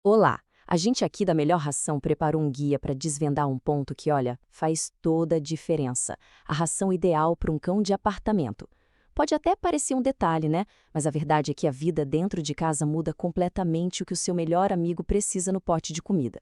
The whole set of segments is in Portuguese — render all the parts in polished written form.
Olá! A gente aqui da Melhor Ração preparou um guia para desvendar um ponto que, olha, faz toda a diferença. A ração ideal para um cão de apartamento. Pode até parecer um detalhe, né? Mas a verdade é que a vida dentro de casa muda completamente o que o seu melhor amigo precisa no pote de comida.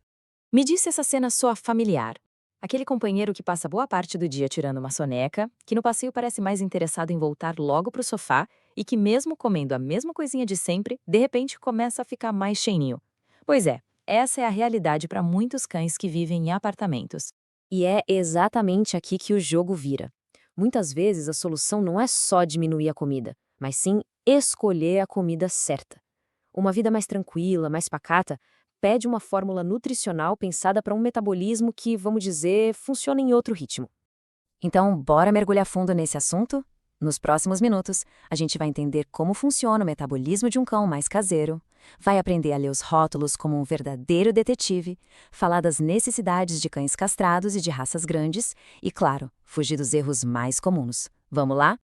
Me disse essa cena soa familiar. Aquele companheiro que passa boa parte do dia tirando uma soneca, que no passeio parece mais interessado em voltar logo pro sofá e que mesmo comendo a mesma coisinha de sempre, de repente começa a ficar mais cheinho. Pois é, essa é a realidade para muitos cães que vivem em apartamentos. E é exatamente aqui que o jogo vira. Muitas vezes a solução não é só diminuir a comida, mas sim escolher a comida certa. Uma vida mais tranquila, mais pacata, pede uma fórmula nutricional pensada para um metabolismo que, vamos dizer, funciona em outro ritmo. Então, bora mergulhar fundo nesse assunto? Nos próximos minutos, a gente vai entender como funciona o metabolismo de um cão mais caseiro, vai aprender a ler os rótulos como um verdadeiro detetive, falar das necessidades de cães castrados e de raças grandes e, claro, fugir dos erros mais comuns. Vamos lá?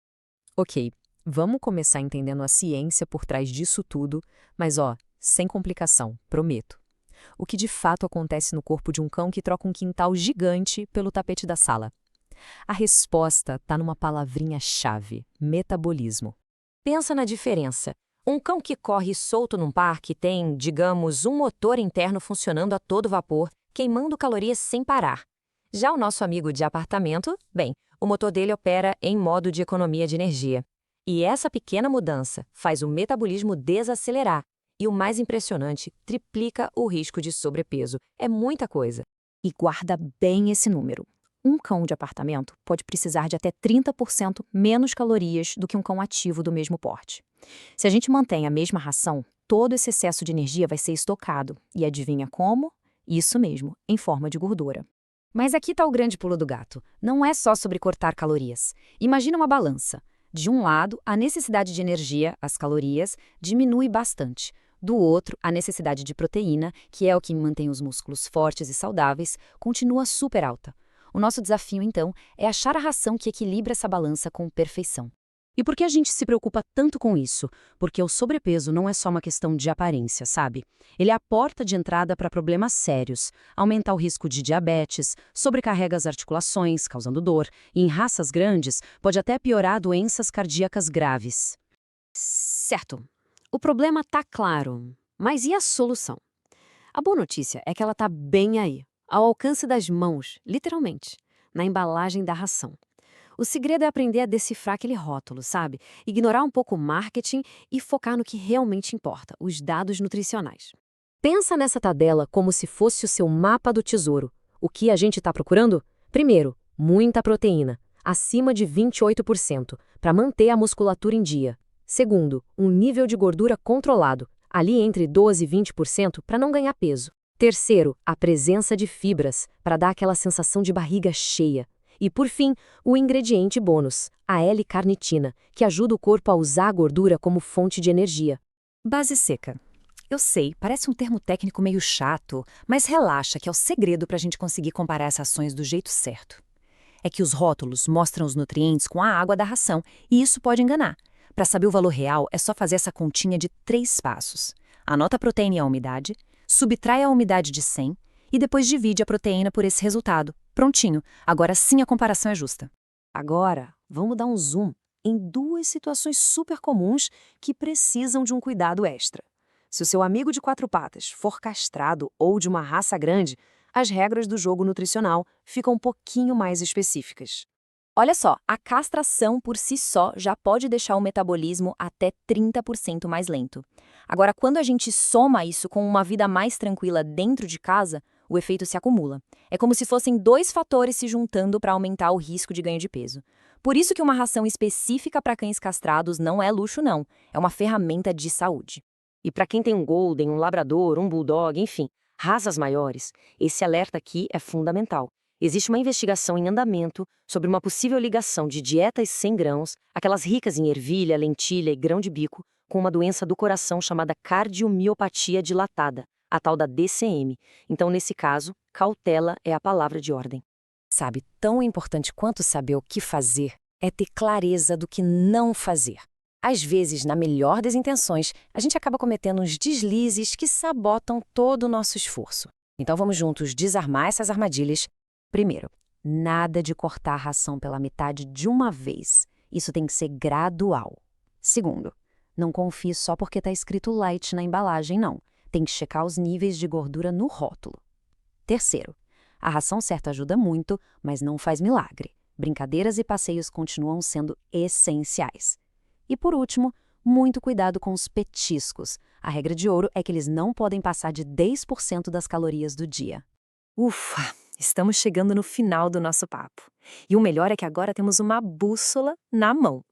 Ok, vamos começar entendendo a ciência por trás disso tudo, mas sem complicação, prometo. O que de fato acontece no corpo de um cão que troca um quintal gigante pelo tapete da sala? A resposta está numa palavrinha-chave: metabolismo. Pensa na diferença. Um cão que corre solto num parque tem, digamos, um motor interno funcionando a todo vapor, queimando calorias sem parar. Já o nosso amigo de apartamento, bem, o motor dele opera em modo de economia de energia. E essa pequena mudança faz o metabolismo desacelerar. E o mais impressionante, triplica o risco de sobrepeso. É muita coisa. E guarda bem esse número. Um cão de apartamento pode precisar de até 30% menos calorias do que um cão ativo do mesmo porte. Se a gente mantém a mesma ração, todo esse excesso de energia vai ser estocado. E adivinha como? Isso mesmo, em forma de gordura. Mas aqui está o grande pulo do gato. Não é só sobre cortar calorias. Imagina uma balança. De um lado, a necessidade de energia, as calorias, diminui bastante. Do outro, a necessidade de proteína, que é o que mantém os músculos fortes e saudáveis, continua super alta. O nosso desafio, então, é achar a ração que equilibra essa balança com perfeição. E por que a gente se preocupa tanto com isso? Porque o sobrepeso não é só uma questão de aparência, sabe? Ele é a porta de entrada para problemas sérios. Aumenta o risco de diabetes, sobrecarrega as articulações, causando dor, e em raças grandes pode até piorar doenças cardíacas graves. Certo. O problema tá claro. Mas e a solução? A boa notícia é que ela tá bem aí, ao alcance das mãos, literalmente, na embalagem da ração. O segredo é aprender a decifrar aquele rótulo, sabe? Ignorar um pouco o marketing e focar no que realmente importa, os dados nutricionais. Pensa nessa tabela como se fosse o seu mapa do tesouro. O que a gente está procurando? Primeiro, muita proteína, acima de 28%, para manter a musculatura em dia. Segundo, um nível de gordura controlado, ali entre 12% e 20%, para não ganhar peso. Terceiro, a presença de fibras, para dar aquela sensação de barriga cheia. E, por fim, o ingrediente bônus, a L-carnitina, que ajuda o corpo a usar a gordura como fonte de energia. Base seca. Eu sei, parece um termo técnico meio chato, mas relaxa que é o segredo para a gente conseguir comparar essas ações do jeito certo. É que os rótulos mostram os nutrientes com a água da ração, e isso pode enganar. Para saber o valor real, é só fazer essa continha de 3 passos. Anota a proteína e a umidade, subtrai a umidade de 100 e depois divide a proteína por esse resultado. Prontinho, agora sim a comparação é justa. Agora, vamos dar um zoom em duas situações super comuns que precisam de um cuidado extra. Se o seu amigo de 4 patas for castrado ou de uma raça grande, as regras do jogo nutricional ficam um pouquinho mais específicas. Olha só, a castração por si só já pode deixar o metabolismo até 30% mais lento. Agora, quando a gente soma isso com uma vida mais tranquila dentro de casa, o efeito se acumula. É como se fossem 2 fatores se juntando para aumentar o risco de ganho de peso. Por isso que uma ração específica para cães castrados não é luxo, não. É uma ferramenta de saúde. E para quem tem um Golden, um Labrador, um Bulldog, enfim, raças maiores, esse alerta aqui é fundamental. Existe uma investigação em andamento sobre uma possível ligação de dietas sem grãos, aquelas ricas em ervilha, lentilha e grão de bico, com uma doença do coração chamada cardiomiopatia dilatada, a tal da DCM. Então, nesse caso, cautela é a palavra de ordem. Sabe, tão importante quanto saber o que fazer é ter clareza do que não fazer. Às vezes, na melhor das intenções, a gente acaba cometendo uns deslizes que sabotam todo o nosso esforço. Então vamos juntos desarmar essas armadilhas. Primeiro, nada de cortar a ração pela metade de uma vez. Isso tem que ser gradual. Segundo, não confie só porque está escrito light na embalagem, não. Tem que checar os níveis de gordura no rótulo. Terceiro, a ração certa ajuda muito, mas não faz milagre. Brincadeiras e passeios continuam sendo essenciais. E por último, muito cuidado com os petiscos. A regra de ouro é que eles não podem passar de 10% das calorias do dia. Ufa, estamos chegando no final do nosso papo. E o melhor é que agora temos uma bússola na mão.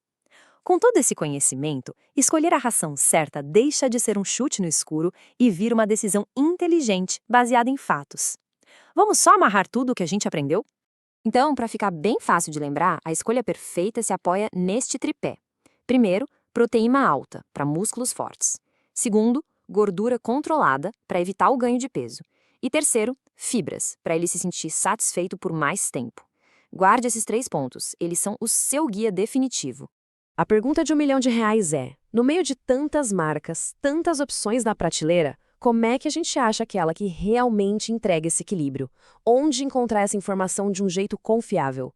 Com todo esse conhecimento, escolher a ração certa deixa de ser um chute no escuro e vira uma decisão inteligente, baseada em fatos. Vamos só amarrar tudo o que a gente aprendeu? Então, para ficar bem fácil de lembrar, a escolha perfeita se apoia neste tripé. Primeiro, proteína alta, para músculos fortes. Segundo, gordura controlada, para evitar o ganho de peso. E terceiro, fibras, para ele se sentir satisfeito por mais tempo. Guarde esses 3 pontos, eles são o seu guia definitivo. A pergunta de R$1 milhão é, no meio de tantas marcas, tantas opções na prateleira, como é que a gente acha aquela que realmente entrega esse equilíbrio? Onde encontrar essa informação de um jeito confiável?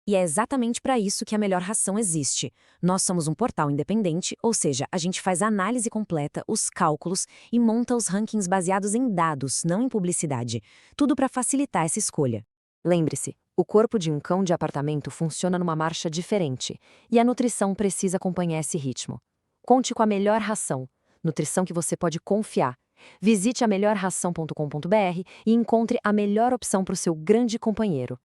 E é exatamente para isso que a Melhor Ração existe. Nós somos um portal independente, ou seja, a gente faz a análise completa, os cálculos e monta os rankings baseados em dados, não em publicidade. Tudo para facilitar essa escolha. Lembre-se, o corpo de um cão de apartamento funciona numa marcha diferente e a nutrição precisa acompanhar esse ritmo. Conte com a Melhor Ração, nutrição que você pode confiar. Visite a melhorração.com.br e encontre a melhor opção para o seu grande companheiro.